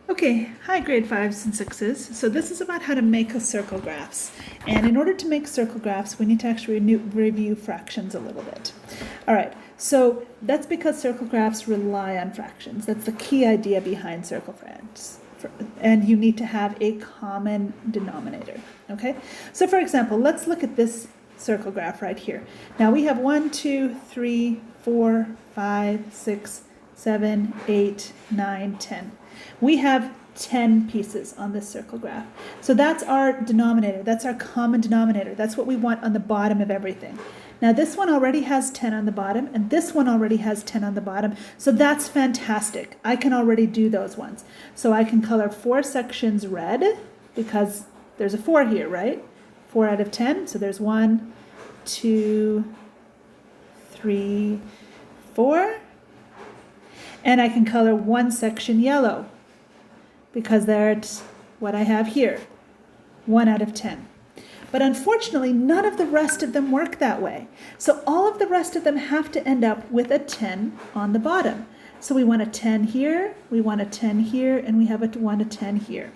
Okay, hi grade 5s and 6s. So this is about how to make circle graphs. And in order to make circle graphs, we need to actually review fractions a little bit. All right, so that's because circle graphs rely on fractions. That's the key idea behind circle graphs. And you need to have a common denominator, okay? So for example, let's look at this circle graph right here. Now we have 1, 2, 3, 4, 5, 6, 7, 8, 9, 10. We have 10 pieces on this circle graph. So that's our denominator. That's our common denominator. That's what we want on the bottom of everything. Now this one already has 10 on the bottom, and this one already has 10 on the bottom. So that's fantastic. I can already do those ones. So I can color 4 sections red because there's a 4 here, right? 4 out of 10. So there's 1, 2, 3, 4. And I can color 1 section yellow because that's what I have here, 1 out of 10. But unfortunately, none of the rest of them work that way. So all of the rest of them have to end up with a 10 on the bottom. So we want a 10 here, we want a 10 here, and we have a 10 here.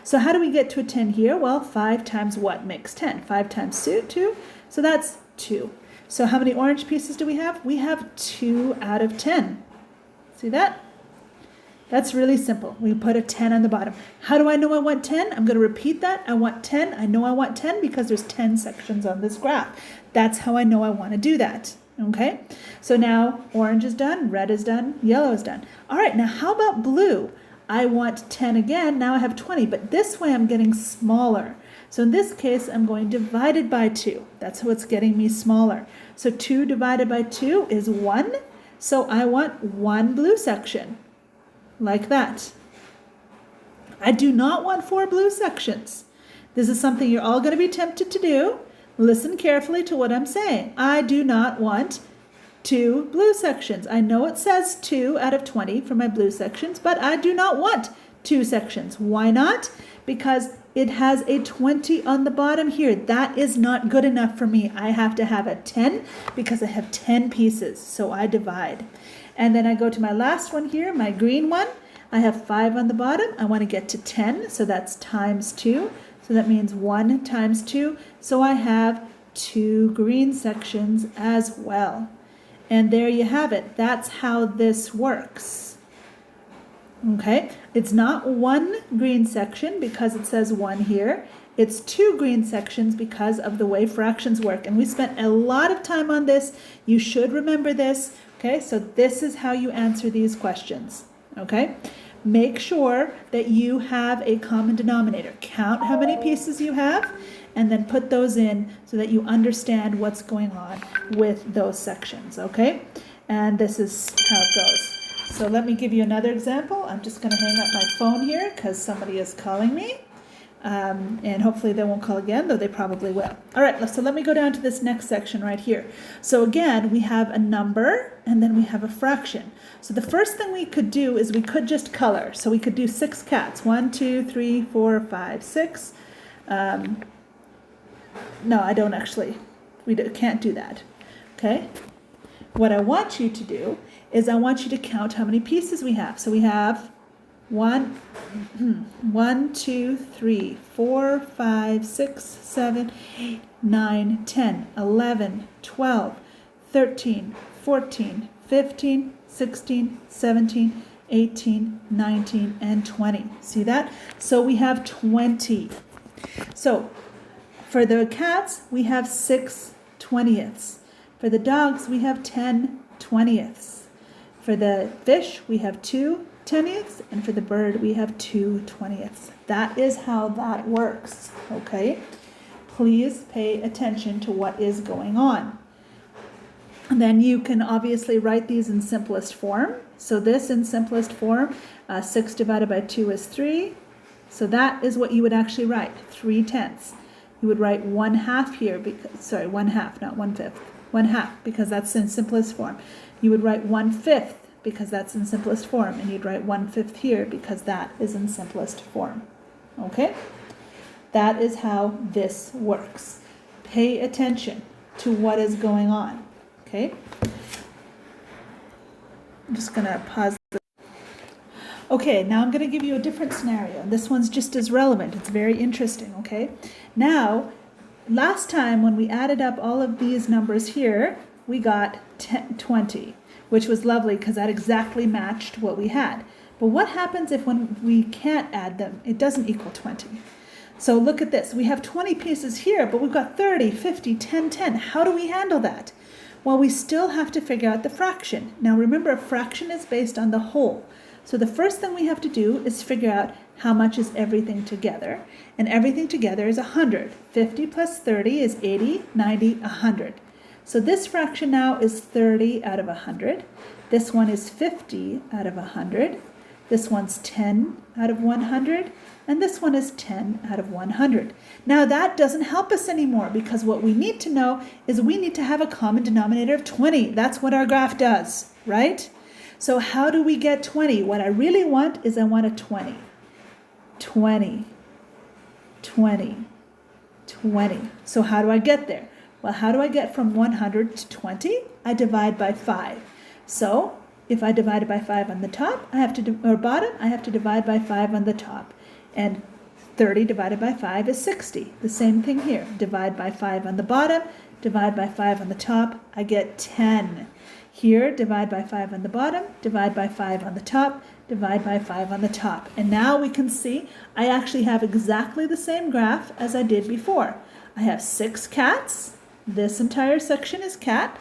So how do we get to a 10 here? Well, 5 times what makes 10? 5 times 2, so that's 2. So how many orange pieces do we have? We have 2 out of 10. See that? That's really simple. We put a 10 on the bottom. How do I know I want 10? I'm going to repeat that. I want 10. I know I want 10 because there's 10 sections on this graph. That's how I know I want to do that. Okay? So now orange is done, red is done, yellow is done. All right, now how about blue? I want 10 again. Now I have 20, but this way I'm getting smaller. So in this case, I'm going divided by 2. That's how it's getting me smaller. So 2 divided by 2 is 1. So I want 1 blue section, like that. I do not want 4 blue sections. This is something you're all going to be tempted to do. Listen carefully to what I'm saying. I do not want 2 blue sections. I know it says 2 out of 20 for my blue sections, but I do not want 2 sections. Why not? Because it has a 20 on the bottom here. That is not good enough for me. I have to have a 10 because I have 10 pieces, so I divide. And then I go to my last one here, my green one. I have 5 on the bottom. I want to get to 10, so that's times 2. So that means 1 times 2. So I have 2 green sections as well. And there you have it. That's how this works. Okay, it's not 1 green section because it says 1 here. It's 2 green sections because of the way fractions work. And we spent a lot of time on this. You should remember this. Okay, so this is how you answer these questions. Okay, make sure that you have a common denominator. Count how many pieces you have and then put those in so that you understand what's going on with those sections. Okay, and this is how it goes. So let me give you another example. I'm just going to hang up my phone here because somebody is calling me. And hopefully they won't call again, though they probably will. All right, so let me go down to this next section right here. So again, we have a number and then we have a fraction. So the first thing we could do is we could just color. So we could do 6 cats. 1, 2, 3, 4, 5, 6. No, I don't actually. We can't do that. Okay? What I want you to do is I want you to count how many pieces we have. So we have 1, 2, 3, 4, 5, 6, 7, 8, 9, 10, 11, 12, 13, 14, 15, 16, 17, 18, 19, and 20. See that? So we have 20. So for the cats, we have 6 20ths. For the dogs, we have 10 20ths. For the fish, we have 2 20ths, and for the bird, we have 2 20ths. That is how that works, okay? Please pay attention to what is going on. And then you can obviously write these in simplest form. So this in simplest form, 6 divided by 2 is 3. So that is what you would actually write, 3/10. You would write 1/2 here, because, sorry, 1/2, not 1/5. 1/2, because that's in simplest form. You would write 1/5 because that's in simplest form, and you'd write 1/5 here because that is in simplest form. Okay? That is how this works. Pay attention to what is going on. Okay? I'm just going to pause. Okay, now I'm going to give you a different scenario. And this one's just as relevant. It's very interesting, okay? Now, last time when we added up all of these numbers here, we got 20, which was lovely because that exactly matched what we had. But what happens if when we can't add them, it doesn't equal 20? So look at this. We have 20 pieces here, but we've got 30, 50, 10, 10. How do we handle that? Well, we still have to figure out the fraction. Now remember, a fraction is based on the whole. So the first thing we have to do is figure out how much is everything together. And everything together is 100. 50 plus 30 is 80, 90, 100. So this fraction now is 30 out of 100. This one is 50 out of 100. This one's 10 out of 100. And this one is 10 out of 100. Now that doesn't help us anymore because what we need to know is we need to have a common denominator of 20. That's what our graph does, right? So how do we get 20? What I really want is I want a 20. 20, 20, 20. So how do I get there? Well, how do I get from 100 to 20? I divide by 5. So if I divide by 5 on the top, I have to, or bottom, I have to divide by 5 on the top. And 30 divided by 5 is 60. The same thing here. Divide by 5 on the bottom, divide by 5 on the top, I get 10. Here, divide by 5 on the bottom, divide by 5 on the top, divide by 5 on the top. And now we can see I actually have exactly the same graph as I did before. I have 6 cats. This entire section is cat.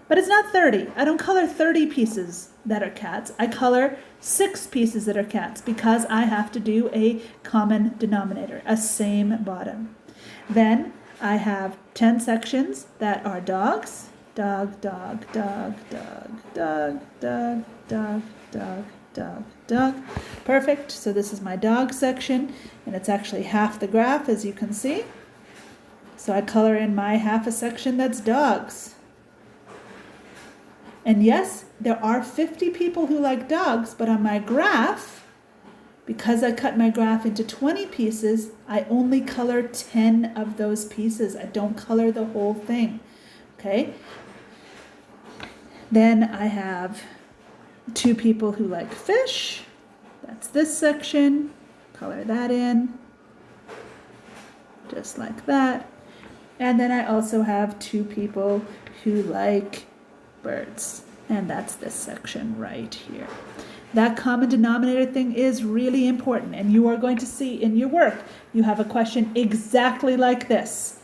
But it's not 30. I don't color 30 pieces that are cats. I color 6 pieces that are cats because I have to do a common denominator, a same bottom. Then I have 10 sections that are dogs. Dog, dog, dog, dog, dog, dog, dog, dog, dog, dog. Perfect. So this is my dog section, and it's actually half the graph, as you can see. So I color in my half a section that's dogs. And yes, there are 50 people who like dogs, but on my graph, because I cut my graph into 20 pieces, I only color 10 of those pieces. I don't color the whole thing, okay? Then I have 2 people who like fish. That's this section. Color that in, just like that. And then I also have 2 people who like birds, and that's this section right here. That common denominator thing is really important, and you are going to see in your work, you have a question exactly like this,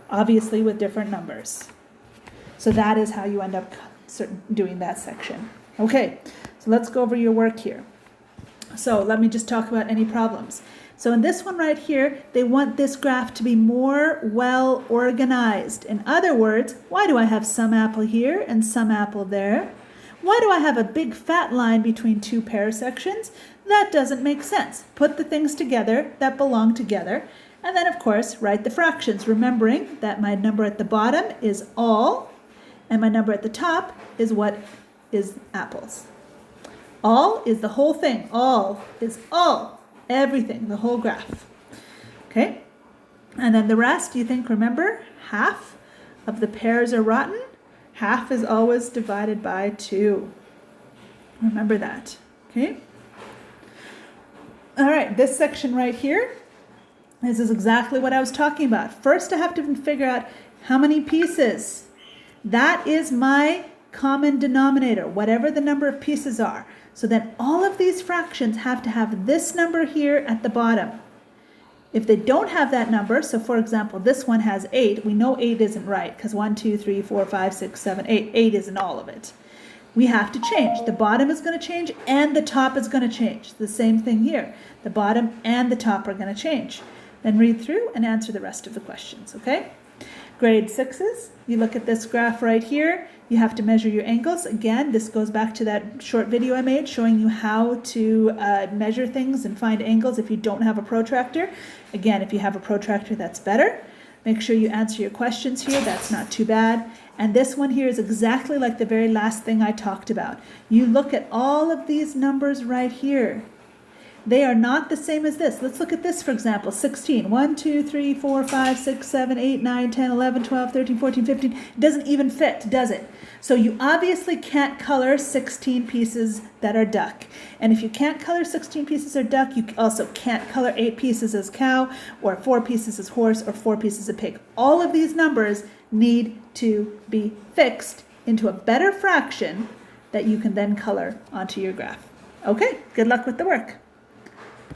obviously with different numbers. So that is how you end up doing that section. Okay, so let's go over your work here. So let me just talk about any problems. So in this one right here, they want this graph to be more well organized. In other words, why do I have some apple here and some apple there? Why do I have a big fat line between 2 pair sections? That doesn't make sense. Put the things together that belong together. And then, of course, write the fractions, remembering that my number at the bottom is all, and my number at the top is what is apples. All is the whole thing. All is all. Everything, the whole graph. Okay? And then the rest, you think, remember, half of the pears are rotten. Half is always divided by 2. Remember that. Okay? All right, this section right here, this is exactly what I was talking about. First, I have to figure out how many pieces. That is my common denominator, whatever the number of pieces are. So then all of these fractions have to have this number here at the bottom. If they don't have that number, so for example, this one has 8, we know 8 isn't right because 1, 2, 3, 4, 5, 6, 7, 8, 8 isn't all of it. We have to change. The bottom is going to change and the top is going to change. The same thing here. The bottom and the top are going to change. Then read through and answer the rest of the questions, okay? Grade 6s, you look at this graph right here. You have to measure your angles. Again, this goes back to that short video I made showing you how to measure things and find angles if you don't have a protractor. Again, if you have a protractor, that's better. Make sure you answer your questions here. That's not too bad. And this one here is exactly like the very last thing I talked about. You look at all of these numbers right here. they are not the same as this. Let's look at this, for example, 16. 1, 2, 3, 4, 5, 6, 7, 8, 9, 10, 11, 12, 13, 14, 15. It doesn't even fit, does it? So you obviously can't color 16 pieces that are duck. And if you can't color 16 pieces as duck, you also can't color 8 pieces as cow, or 4 pieces as horse, or 4 pieces as pig. All of these numbers need to be fixed into a better fraction that you can then color onto your graph. Okay, good luck with the work.